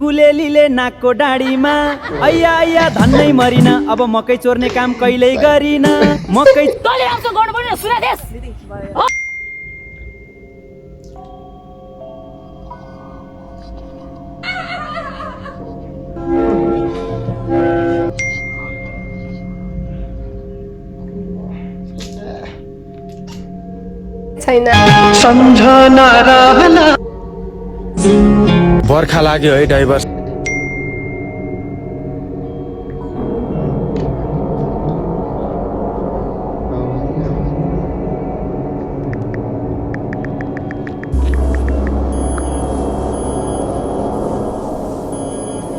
कुलेलीले नाकको डाँडीमा अय्या अय्या धन्नै मरिन अब मकै चोर्ने काम कहिल्यै गरिन मकै तैँले राम्रोसँग गर्नु पर्ने सुनादेश छैन सम्झना रहला बर्खा लाग्यो है ड्राइभर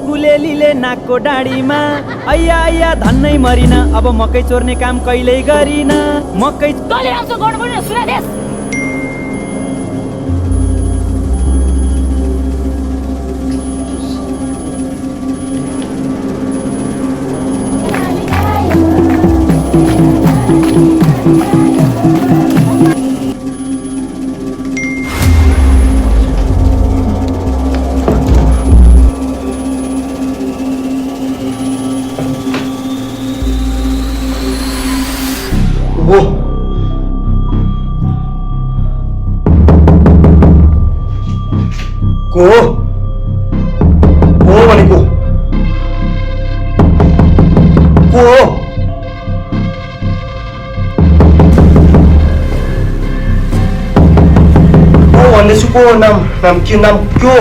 कुलेलीले नाकको डाँडीमा अय्या अय्या धन्नै मरिन अब मकै चोर्ने काम कहिल्यै गरिन मकै तैँले राम्रोसँग गर्नु पर्ने सुनादेश को भनेको को भन्दैछु को नाम के नाम को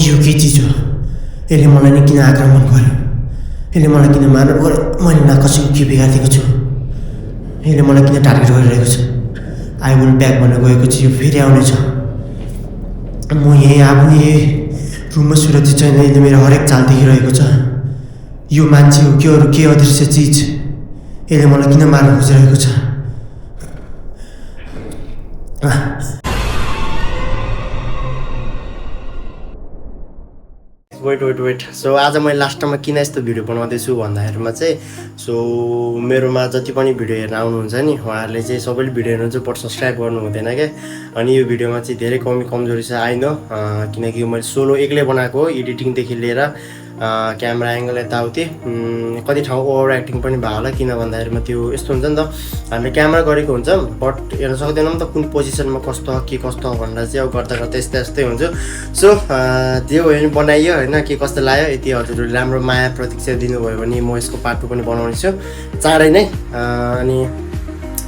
यो के चिज हो यसले मलाई नै किन आक्रमण गर्यो यसले मलाई किन मार्नु पर्यो मैले न कसैको के बिगारिदिएको छु यसले मलाई किन टार्गेट गरिरहेको छ आई विल ब्याक भनेर गएको छु यो फेरि आउनेछ म यहीँ आफू यही रुममा सुरक्षित छैन यसले मेरो हरेक चाल देखिरहेको छ यो मान्छे हो कि अरू के अदृश्य चिज यसले मलाई किन मार्न खोजिरहेको छ वेट सो आज मैले लास्ट टाइममा किन यस्तो भिडियो बनाउँदैछु भन्दाखेरिमा चाहिँ सो मेरोमा जति पनि भिडियो हेर्न आउनुहुन्छ नि उहाँहरूले चाहिँ सबैले भिडियो हेर्नुहुन्छ बट सब्सक्राइब गर्नु हुँदैन क्या अनि यो भिडियोमा चाहिँ धेरै कमजोरी छ आई नो किनकि मैले सोलो एक्लै बनाएको एडिटिङदेखि लिएर क्यामेरा एङ्गल यताउति कति ठाउँ ओभर एक्टिङ पनि भयो होला किन भन्दाखेरिमा त्यो यस्तो हुन्छ नि त हामीले क्यामेरा गरेको हुन्छ बट हेर्न सक्दैनौँ त कुन पोजिसनमा कस्तो के कस्तो भनेर चाहिँ अब गर्दा गर्दा यस्तै हुन्छ सो जे भयो भने बनाइयो होइन के कस्तो लाग्यो यति हजुरहरूले राम्रो माया प्रतीक्षा दिनुभयो भने म यसको पार्ट 2 पनि बनाउने छु चाँडै नै अनि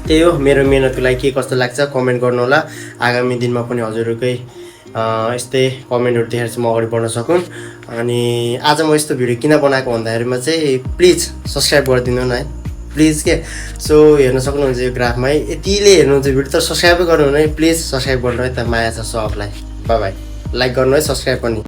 त्यही हो मेरो मेहनतको लागि के कस्तो लाग्छ कमेन्ट गर्नु होला आगामी दिनमा पनि हजुरहरूकै यस्तै कमेन्टहरू देखेर चाहिँ म अगाडि बढ्न सकुँ। अनि आज म यस्तो भिडियो किन बनाएको भन्दाखेरिमा चाहिँ प्लिज सब्सक्राइब गरिदिनु न है, प्लिज के। सो हेर्न सक्नुहुन्छ यो ग्राफमा है, यतिले हेर्नुहुन्छ भिडियो त सब्सक्राइबै गर्नु है, प्लिज सब्सक्राइब गर्नु है त, माया छ सबलाई। बाई बाई, लाइक गर्नु है, सब्सक्राइब पनि।